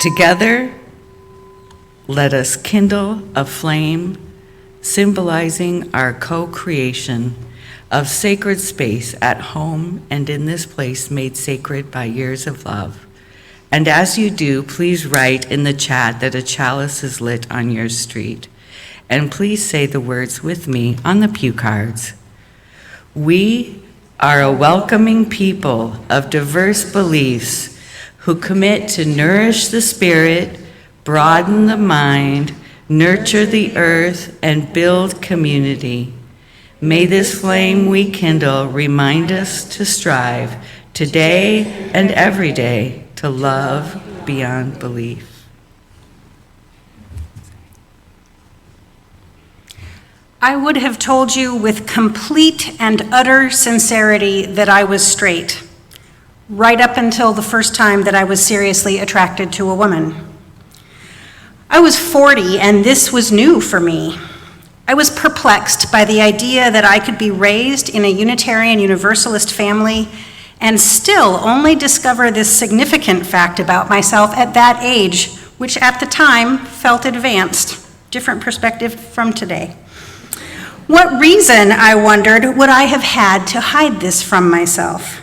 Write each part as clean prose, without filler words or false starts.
Together, let us kindle a flame symbolizing our co-creation of sacred space at home and in this place made sacred by years of love. And as you do, please write in the chat that a chalice is lit on your street. And please say the words with me on the pew cards. We are a welcoming people of diverse beliefs who commit to nourish the spirit, broaden the mind, nurture the earth, and build community. May this flame we kindle remind us to strive today and every day to love beyond belief. I would have told you with complete and utter sincerity that I was straight, right up until the first time that I was seriously attracted to a woman. I was 40 and this was new for me. I was perplexed by the idea that I could be raised in a Unitarian Universalist family and still only discover this significant fact about myself at that age, which at the time felt advanced. Different perspective from today. What reason, I wondered, would I have had to hide this from myself?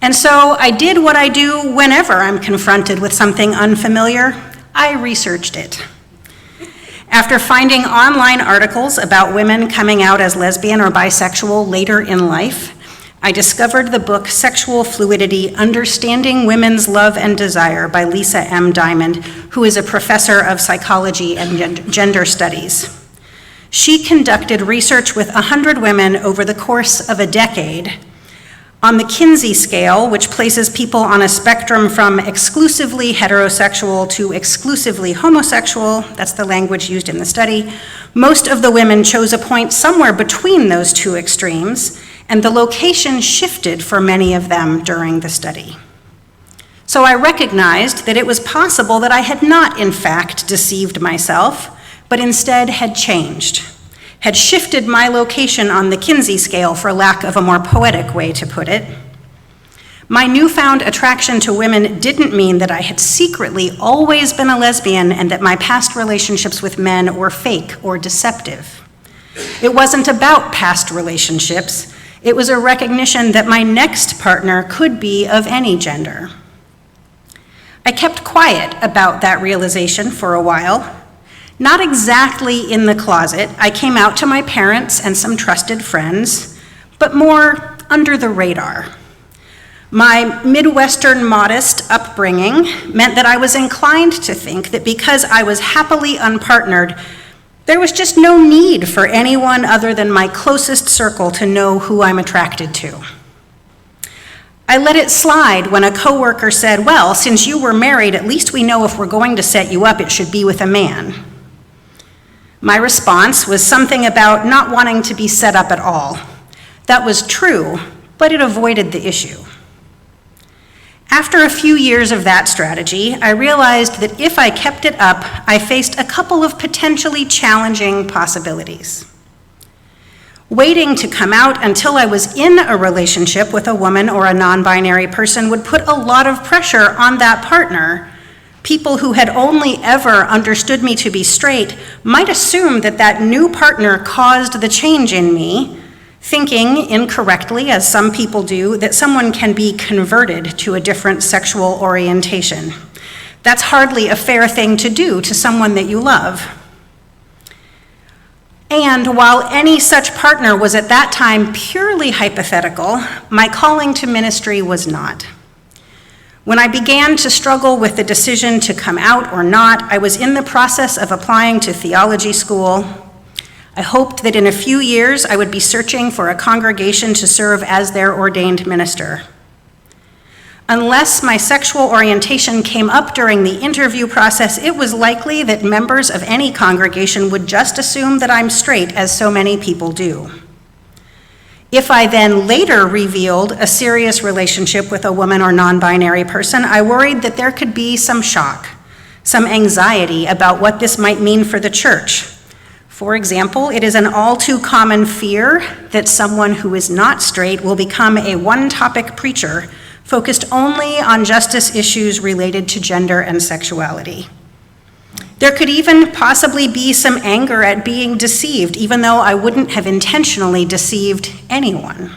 And so I did what I do whenever I'm confronted with something unfamiliar. I researched it. After finding online articles about women coming out as lesbian or bisexual later in life, I discovered the book Sexual Fluidity: Understanding Women's Love and Desire by Lisa M. Diamond, who is a professor of psychology and gender studies. She conducted research with 100 women over the course of a decade on the Kinsey scale, which places people on a spectrum from exclusively heterosexual to exclusively homosexual. That's the language used in the study. Most of the women chose a point somewhere between those two extremes, and the location shifted for many of them during the study. So I recognized that it was possible that I had not, in fact, deceived myself, but instead had changed, had shifted my location on the Kinsey scale, for lack of a more poetic way to put it. My newfound attraction to women didn't mean that I had secretly always been a lesbian and that my past relationships with men were fake or deceptive. It wasn't about past relationships. It was a recognition that my next partner could be of any gender. I kept quiet about that realization for a while. Not exactly in the closet. I came out to my parents and some trusted friends, but more under the radar. My Midwestern modest upbringing meant that I was inclined to think that because I was happily unpartnered, there was just no need for anyone other than my closest circle to know who I'm attracted to. I let it slide when a coworker said, "Well, since you were married, at least we know if we're going to set you up, it should be with a man." My response was something about not wanting to be set up at all. That was true, but it avoided the issue. After a few years of that strategy, I realized that if I kept it up, I faced a couple of potentially challenging possibilities. Waiting to come out until I was in a relationship with a woman or a non-binary person would put a lot of pressure on that partner. People who had only ever understood me to be straight might assume that that new partner caused the change in me, thinking incorrectly, as some people do, that someone can be converted to a different sexual orientation. That's hardly a fair thing to do to someone that you love. And while any such partner was at that time purely hypothetical, my calling to ministry was not. When I began to struggle with the decision to come out or not, I was in the process of applying to theology school. I hoped that in a few years I would be searching for a congregation to serve as their ordained minister. Unless my sexual orientation came up during the interview process, it was likely that members of any congregation would just assume that I'm straight, as so many people do. If I then later revealed a serious relationship with a woman or non-binary person, I worried that there could be some shock, some anxiety about what this might mean for the church. For example, it is an all too common fear that someone who is not straight will become a one-topic preacher focused only on justice issues related to gender and sexuality. There could even possibly be some anger at being deceived, even though I wouldn't have intentionally deceived anyone.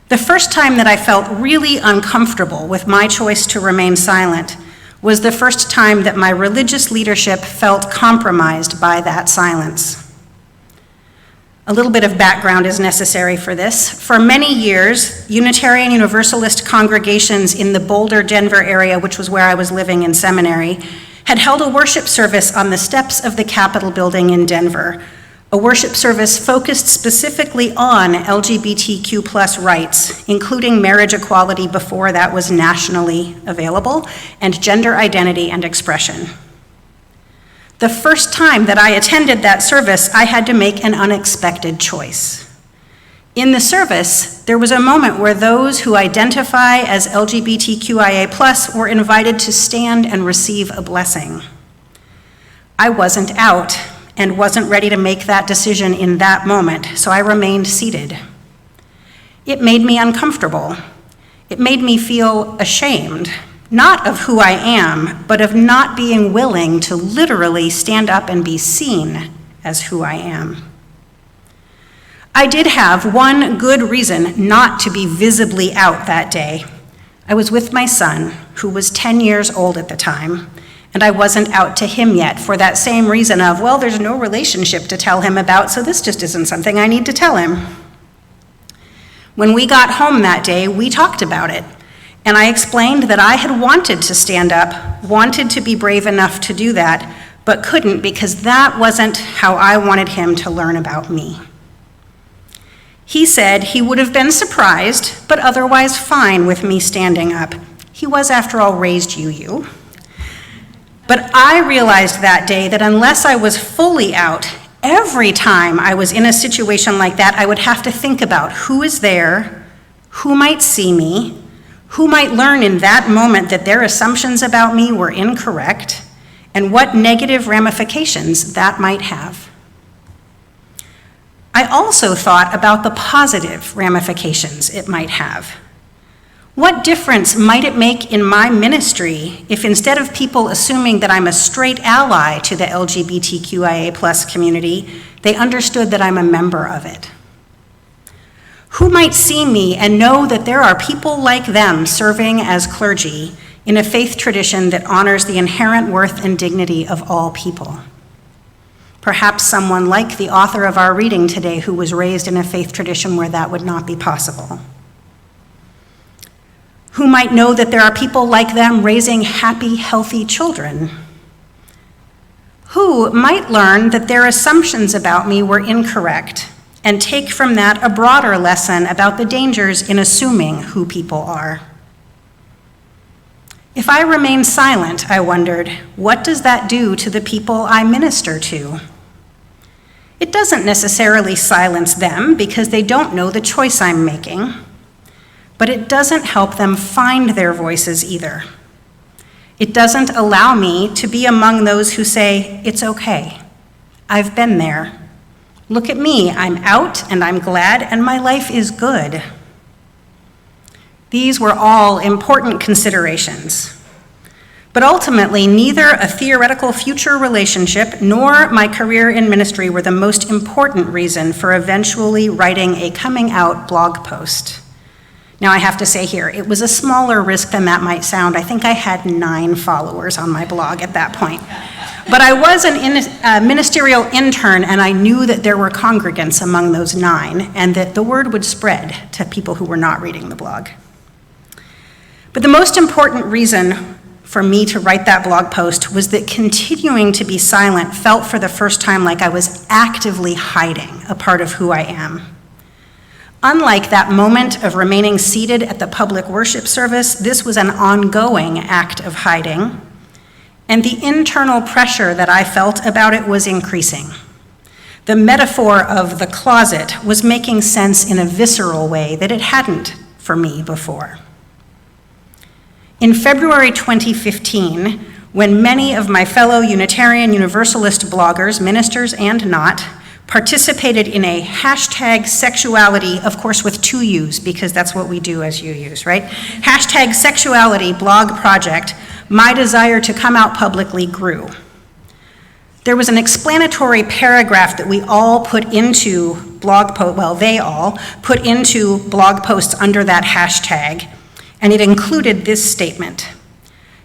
The first time that I felt really uncomfortable with my choice to remain silent was the first time that my religious leadership felt compromised by that silence. A little bit of background is necessary for this. For many years, Unitarian Universalist congregations in the Boulder, Denver area, which was where I was living in seminary, had held a worship service on the steps of the Capitol building in Denver, a worship service focused specifically on LGBTQ+ rights, including marriage equality before that was nationally available, and gender identity and expression. The first time that I attended that service, I had to make an unexpected choice. In the service, there was a moment where those who identify as LGBTQIA+ were invited to stand and receive a blessing. I wasn't out and wasn't ready to make that decision in that moment, so I remained seated. It made me uncomfortable. It made me feel ashamed, not of who I am, but of not being willing to literally stand up and be seen as who I am. I did have one good reason not to be visibly out that day. I was with my son, who was 10 years old at the time, and I wasn't out to him yet for that same reason of, well, there's no relationship to tell him about, so this just isn't something I need to tell him. When we got home that day, we talked about it, and I explained that I had wanted to stand up, wanted to be brave enough to do that, but couldn't because that wasn't how I wanted him to learn about me. He said he would have been surprised, but otherwise fine with me standing up. He was, after all, raised UU. But I realized that day that unless I was fully out, every time I was in a situation like that, I would have to think about who is there, who might see me, who might learn in that moment that their assumptions about me were incorrect, and what negative ramifications that might have. I also thought about the positive ramifications it might have. What difference might it make in my ministry if instead of people assuming that I'm a straight ally to the LGBTQIA+ community, they understood that I'm a member of it? Who might see me and know that there are people like them serving as clergy in a faith tradition that honors the inherent worth and dignity of all people? Perhaps someone like the author of our reading today who was raised in a faith tradition where that would not be possible. Who might know that there are people like them raising happy, healthy children? Who might learn that their assumptions about me were incorrect and take from that a broader lesson about the dangers in assuming who people are? If I remain silent, I wondered, what does that do to the people I minister to? It doesn't necessarily silence them because they don't know the choice I'm making. But it doesn't help them find their voices either. It doesn't allow me to be among those who say, it's okay, I've been there. Look at me, I'm out and I'm glad and my life is good. These were all important considerations. But ultimately, neither a theoretical future relationship nor my career in ministry were the most important reason for eventually writing a coming out blog post. Now, I have to say here, it was a smaller risk than that might sound. I think I had 9 followers on my blog at that point. But I was a ministerial intern, and I knew that there were congregants among those 9, and that the word would spread to people who were not reading the blog. But the most important reason for me to write that blog post was that continuing to be silent felt for the first time like I was actively hiding a part of who I am. Unlike that moment of remaining seated at the public worship service, this was an ongoing act of hiding, and the internal pressure that I felt about it was increasing. The metaphor of the closet was making sense in a visceral way that it hadn't for me before. In February 2015, when many of my fellow Unitarian Universalist bloggers, ministers and not, participated in a hashtag sexuality, of course with 2 U's, because that's what we do as UUs, right? Hashtag sexuality blog project, my desire to come out publicly grew. There was an explanatory paragraph that we all put into they all put into blog posts under that hashtag, and it included this statement: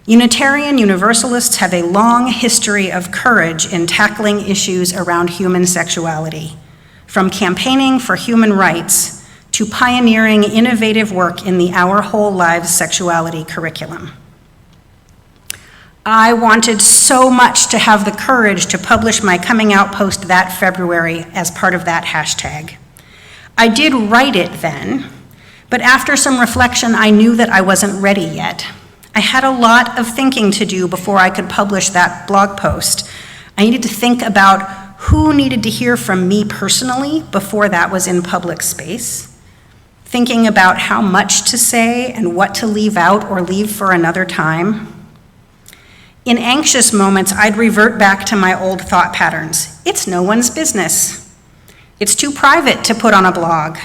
Unitarian Universalists have a long history of courage in tackling issues around human sexuality, from campaigning for human rights to pioneering innovative work in the Our Whole Lives Sexuality curriculum. I wanted so much to have the courage to publish my coming out post that February as part of that hashtag. I did write it then, but after some reflection, I knew that I wasn't ready yet. I had a lot of thinking to do before I could publish that blog post. I needed to think about who needed to hear from me personally before that was in public space, thinking about how much to say and what to leave out or leave for another time. In anxious moments, I'd revert back to my old thought patterns. It's no one's business. It's too private to put on a blog.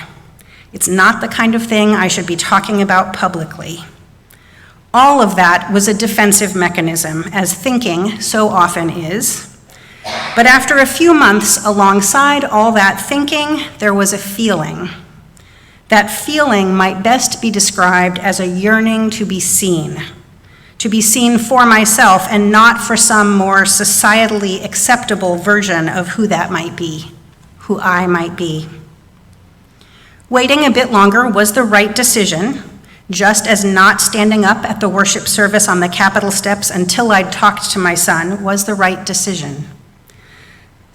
It's not the kind of thing I should be talking about publicly. All of that was a defensive mechanism, as thinking so often is. But after a few months, alongside all that thinking, there was a feeling. That feeling might best be described as a yearning to be seen for myself and not for some more societally acceptable version of who that might be, who I might be. Waiting a bit longer was the right decision, just as not standing up at the worship service on the Capitol steps until I'd talked to my son was the right decision.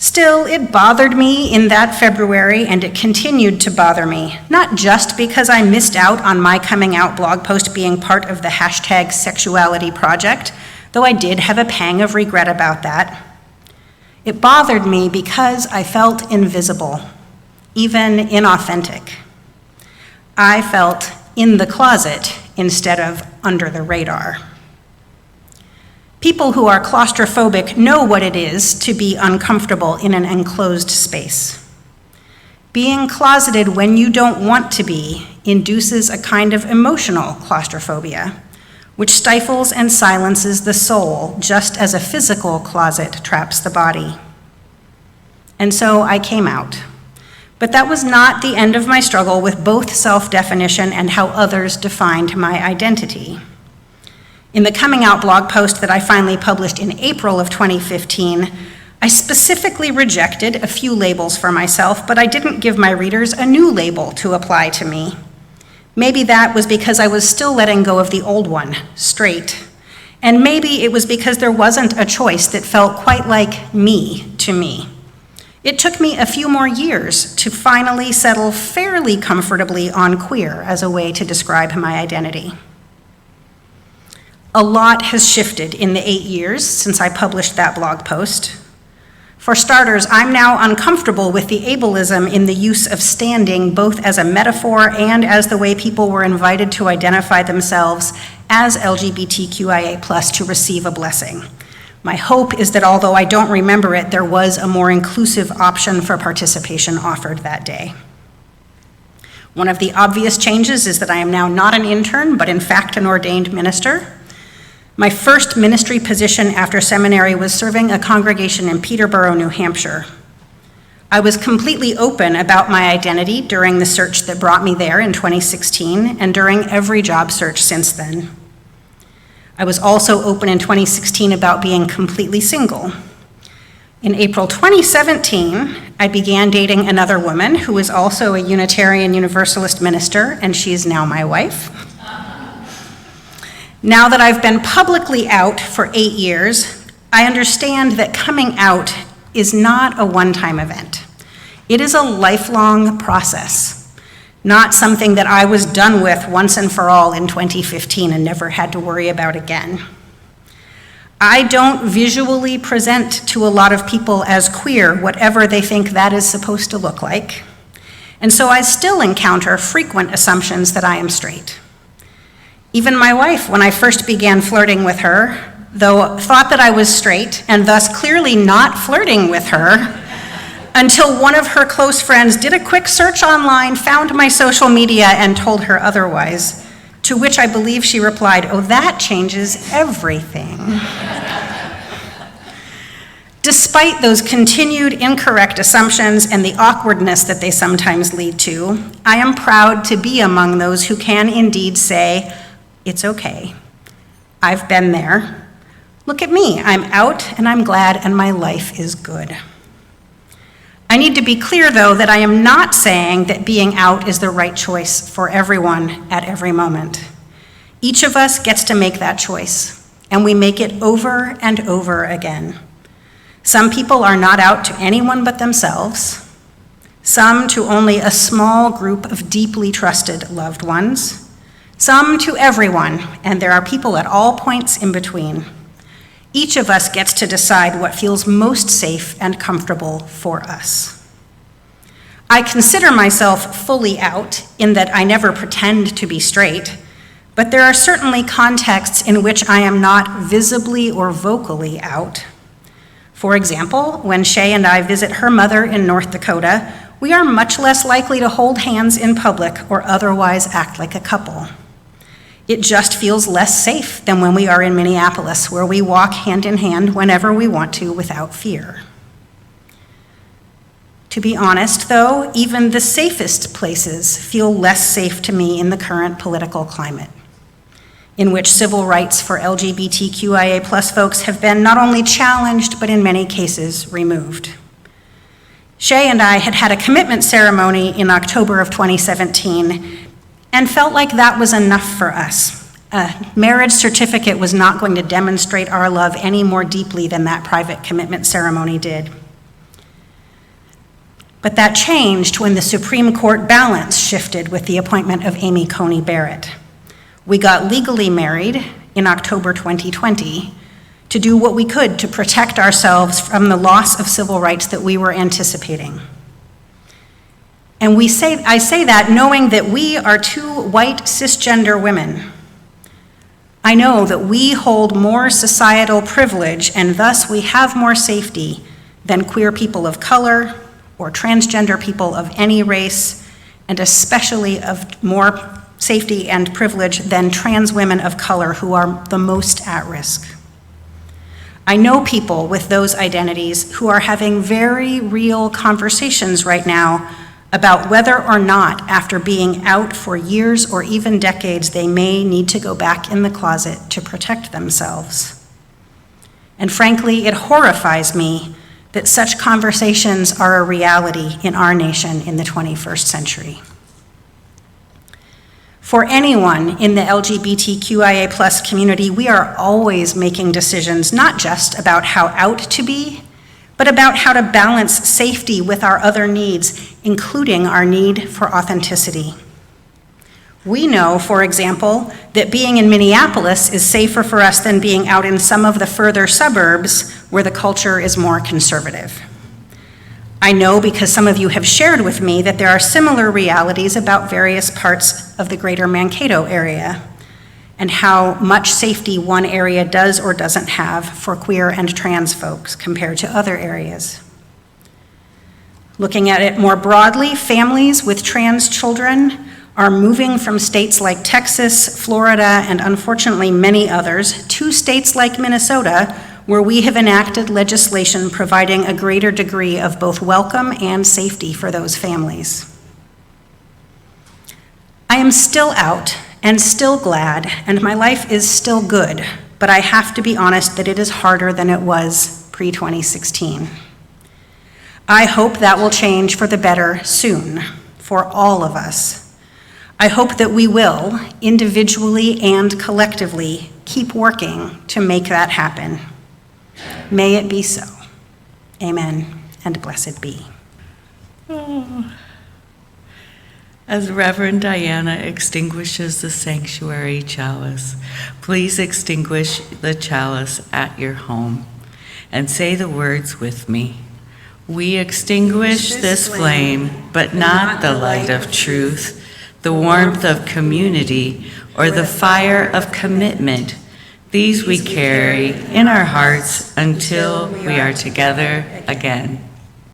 Still, it bothered me in that February, and it continued to bother me, not just because I missed out on my coming out blog post being part of the hashtag sexuality project, though I did have a pang of regret about that. It bothered me because I felt invisible, even inauthentic. I felt in the closet instead of under the radar. People who are claustrophobic know what it is to be uncomfortable in an enclosed space. Being closeted when you don't want to be induces a kind of emotional claustrophobia, which stifles and silences the soul, just as a physical closet traps the body. And so I came out. But that was not the end of my struggle with both self-definition and how others defined my identity. In the coming out blog post that I finally published in April of 2015, I specifically rejected a few labels for myself, but I didn't give my readers a new label to apply to me. Maybe that was because I was still letting go of the old one, straight. And maybe it was because there wasn't a choice that felt quite like me to me. It took me a few more years to finally settle fairly comfortably on queer as a way to describe my identity. A lot has shifted in the 8 years since I published that blog post. For starters, I'm now uncomfortable with the ableism in the use of standing, both as a metaphor and as the way people were invited to identify themselves as LGBTQIA+ to receive a blessing. My hope is that although I don't remember it, there was a more inclusive option for participation offered that day. One of the obvious changes is that I am now not an intern, but in fact an ordained minister. My first ministry position after seminary was serving a congregation in Peterborough, New Hampshire. I was completely open about my identity during the search that brought me there in 2016 and during every job search since then. I was also open in 2016 about being completely single. In April 2017, I began dating another woman who is also a Unitarian Universalist minister, and she is now my wife. Now that I've been publicly out for 8 years, I understand that coming out is not a one-time event. It is a lifelong process, not something that I was done with once and for all in 2015 and never had to worry about again. I don't visually present to a lot of people as queer, whatever they think that is supposed to look like. And so I still encounter frequent assumptions that I am straight. Even my wife, when I first began flirting with her, though thought that I was straight and thus clearly not flirting with her, until one of her close friends did a quick search online, found my social media, and told her otherwise, to which I believe she replied, "Oh, that changes everything." Despite those continued incorrect assumptions and the awkwardness that they sometimes lead to, I am proud to be among those who can indeed say, "It's okay. I've been there. Look at me. I'm out and I'm glad and my life is good." I need to be clear, though, that I am not saying that being out is the right choice for everyone at every moment. Each of us gets to make that choice, and we make it over and over again. Some people are not out to anyone but themselves, some to only a small group of deeply trusted loved ones, some to everyone, and there are people at all points in between. Each of us gets to decide what feels most safe and comfortable for us. I consider myself fully out in that I never pretend to be straight, but there are certainly contexts in which I am not visibly or vocally out. For example, when Shay and I visit her mother in North Dakota, we are much less likely to hold hands in public or otherwise act like a couple. It just feels less safe than when we are in Minneapolis, where we walk hand in hand whenever we want to without fear. To be honest, though, even the safest places feel less safe to me in the current political climate, in which civil rights for LGBTQIA+ folks have been not only challenged, but in many cases removed. Shay and I had a commitment ceremony in October of 2017 and felt like that was enough for us. A marriage certificate was not going to demonstrate our love any more deeply than that private commitment ceremony did. But that changed when the Supreme Court balance shifted with the appointment of Amy Coney Barrett. We got legally married in October 2020 to do what we could to protect ourselves from the loss of civil rights that we were anticipating. And I say that knowing that we are two white cisgender women. I know that we hold more societal privilege and thus we have more safety than queer people of color or transgender people of any race, and especially of more safety and privilege than trans women of color who are the most at risk. I know people with those identities who are having very real conversations right now about whether or not, after being out for years or even decades, they may need to go back in the closet to protect themselves. And frankly, it horrifies me that such conversations are a reality in our nation in the 21st century. For anyone in the LGBTQIA+ community, we are always making decisions not just about how out to be, but about how to balance safety with our other needs, including our need for authenticity. We know, for example, that being in Minneapolis is safer for us than being out in some of the further suburbs where the culture is more conservative. I know because some of you have shared with me that there are similar realities about various parts of the greater Mankato area and how much safety one area does or doesn't have for queer and trans folks compared to other areas. Looking at it more broadly, families with trans children are moving from states like Texas, Florida, and unfortunately many others to states like Minnesota, where we have enacted legislation providing a greater degree of both welcome and safety for those families. I am still out and still glad, and my life is still good, but I have to be honest that it is harder than it was pre-2016. I hope that will change for the better soon, for all of us. I hope that we will, individually and collectively, keep working to make that happen. May it be so. Amen, and blessed be. As Reverend Diana extinguishes the sanctuary chalice, please extinguish the chalice at your home and say the words with me. We extinguish this flame, but not the light of truth, the warmth of community, or the fire of commitment. These we carry in our hearts until we are together again.